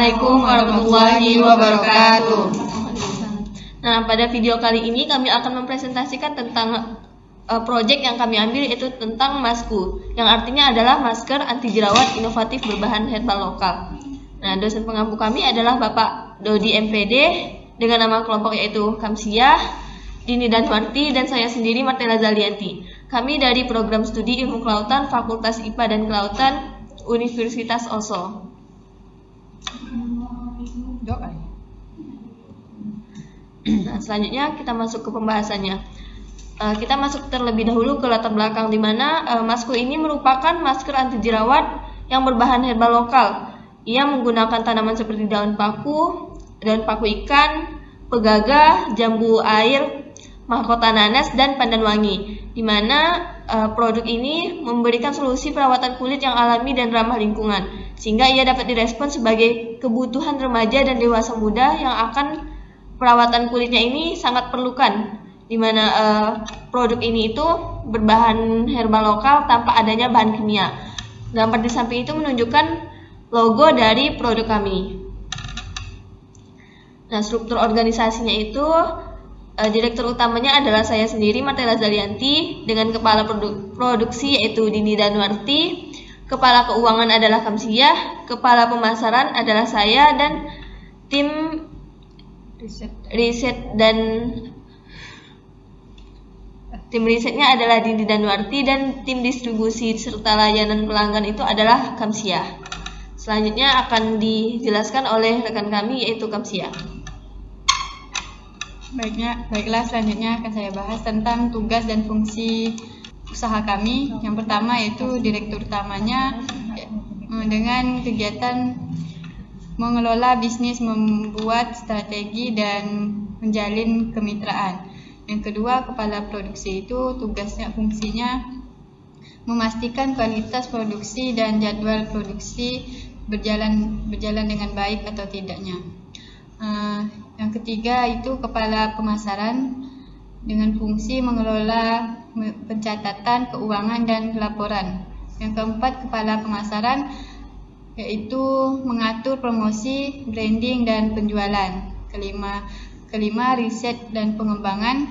Assalamualaikum warahmatullahi wabarakatuh. Nah, pada video kali ini kami akan mempresentasikan tentang proyek yang kami ambil, yaitu tentang Masku, yang artinya adalah masker anti jerawat inovatif berbahan herbal lokal. Nah, dosen pengampu kami adalah Bapak Dodi MPD dengan nama kelompok yaitu Kamsiah, Dini Danwarti, dan saya sendiri Martella Zalianti. Kami dari program studi Ilmu Kelautan Fakultas IPA dan Kelautan Universitas Oslo. Nah, selanjutnya kita masuk ke pembahasannya. Kita masuk terlebih dahulu ke latar belakang, di mana Masku ini merupakan masker anti jerawat yang berbahan herbal lokal. Ia menggunakan tanaman seperti daun paku ikan, pegaga, jambu air, mahkota nanas, dan pandan wangi. Di mana produk ini memberikan solusi perawatan kulit yang alami dan ramah lingkungan, sehingga ia dapat direspon sebagai kebutuhan remaja dan dewasa muda yang akan perawatan kulitnya ini sangat perlukan, di mana produk ini itu berbahan herbal lokal tanpa adanya bahan kimia. Gambar di samping itu menunjukkan logo dari produk kami. Nah, struktur organisasinya itu direktur utamanya adalah saya sendiri Martella Zalianti, dengan kepala produksi yaitu Dini Danwarti, kepala keuangan adalah Kamsiah, kepala pemasaran adalah saya, dan tim risetnya adalah Dini Danwarti, dan tim distribusi serta layanan pelanggan itu adalah Kamsiah. Selanjutnya akan dijelaskan oleh rekan kami yaitu Kamsiah. Baiklah, selanjutnya akan saya bahas tentang tugas dan fungsi usaha kami. Yang pertama yaitu direktur utamanya dengan kegiatan mengelola bisnis, membuat strategi, dan menjalin kemitraan. Yang kedua, kepala produksi itu fungsinya memastikan kualitas produksi dan jadwal produksi berjalan dengan baik atau tidaknya. Yang ketiga itu kepala pemasaran dengan fungsi mengelola pencatatan, keuangan, dan laporan. Yang keempat, kepala pemasaran yaitu mengatur promosi, branding, dan penjualan. Kelima, riset dan pengembangan,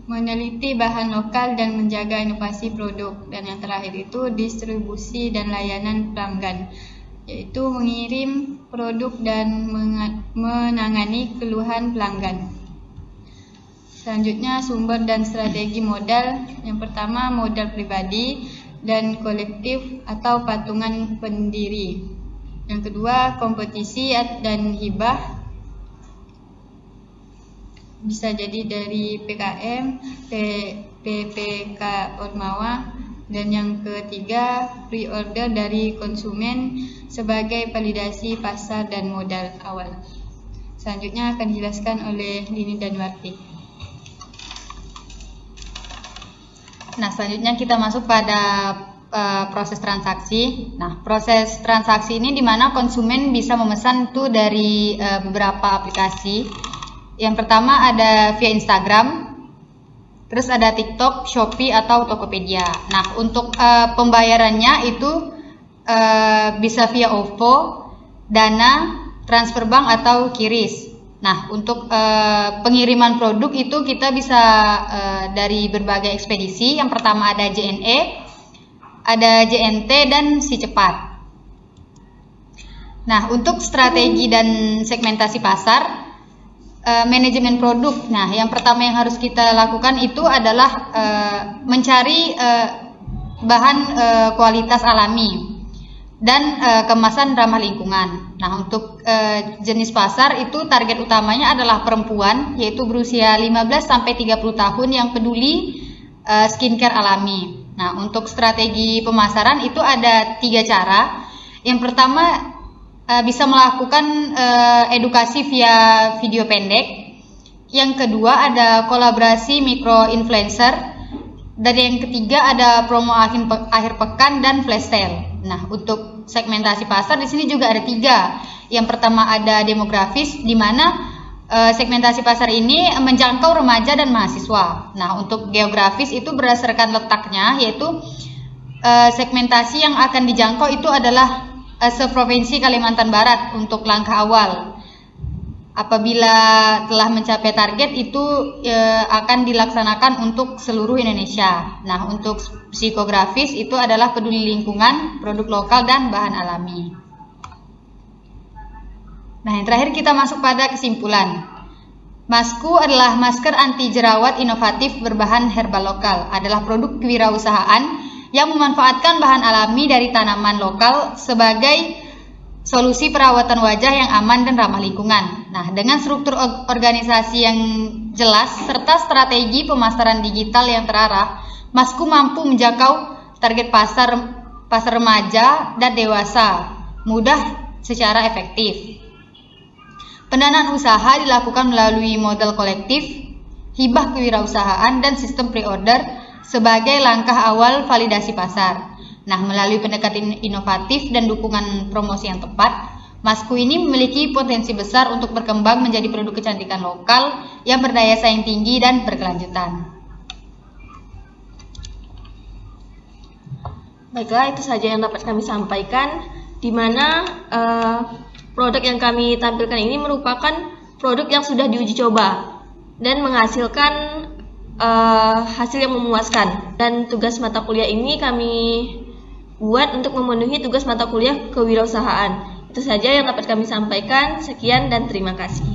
meneliti bahan lokal dan menjaga inovasi produk. Dan yang terakhir itu distribusi dan layanan pelanggan, yaitu mengirim produk dan menangani keluhan pelanggan. Selanjutnya, sumber dan strategi modal. Yang pertama, modal pribadi dan kolektif atau patungan pendiri. Yang kedua, kompetisi dan hibah, bisa jadi dari PKM, PPK Ormawa. Dan yang ketiga, pre-order dari konsumen sebagai validasi pasar dan modal awal. Selanjutnya akan dijelaskan oleh Dini Danwarti. Nah, selanjutnya kita masuk pada proses transaksi. Nah, proses transaksi ini di mana konsumen bisa memesan tuh dari beberapa aplikasi. Yang pertama ada via Instagram, terus ada TikTok, Shopee, atau Tokopedia. Nah, untuk pembayarannya itu bisa via OVO, Dana, transfer bank, atau QRIS. Nah, untuk pengiriman produk itu kita bisa dari berbagai ekspedisi. Yang pertama ada JNE, ada JNT, dan Si Cepat. Nah, untuk strategi dan segmentasi pasar, manajemen produk. Nah, yang pertama yang harus kita lakukan itu adalah mencari bahan kualitas alami dan kemasan ramah lingkungan. Nah, untuk jenis pasar itu target utamanya adalah perempuan, yaitu berusia 15 sampai 30 tahun yang peduli skincare alami. Nah, untuk strategi pemasaran itu ada 3 cara. Yang pertama, bisa melakukan edukasi via video pendek. Yang kedua ada kolaborasi mikro influencer, dan yang ketiga ada promo akhir pekan dan flash sale. Nah, untuk segmentasi pasar di sini juga ada 3. Yang pertama ada demografis, di mana segmentasi pasar ini menjangkau remaja dan mahasiswa. Nah, untuk geografis itu berdasarkan letaknya, yaitu segmentasi yang akan dijangkau itu adalah se-Provinsi Kalimantan Barat untuk langkah awal. Apabila telah mencapai target itu akan dilaksanakan untuk seluruh Indonesia. Nah, untuk psikografis itu adalah peduli lingkungan, produk lokal, dan bahan alami. Nah, yang terakhir kita masuk pada kesimpulan. Masku adalah masker anti jerawat inovatif berbahan herbal lokal, adalah produk kewirausahaan yang memanfaatkan bahan alami dari tanaman lokal sebagai solusi perawatan wajah yang aman dan ramah lingkungan. Nah, dengan struktur organisasi yang jelas serta strategi pemasaran digital yang terarah, Masku mampu menjangkau target pasar remaja dan dewasa mudah secara efektif. Pendanaan usaha dilakukan melalui model kolektif, hibah kewirausahaan, dan sistem pre-order sebagai langkah awal validasi pasar. Nah, melalui pendekatan inovatif dan dukungan promosi yang tepat, Masku ini memiliki potensi besar untuk berkembang menjadi produk kecantikan lokal yang berdaya saing tinggi dan berkelanjutan. Baiklah, itu saja yang dapat kami sampaikan, di mana produk yang kami tampilkan ini merupakan produk yang sudah diuji coba dan menghasilkan hasil yang memuaskan. Dan tugas mata kuliah ini kami buat untuk memenuhi tugas mata kuliah kewirausahaan. Itu saja yang dapat kami sampaikan. Sekian dan terima kasih.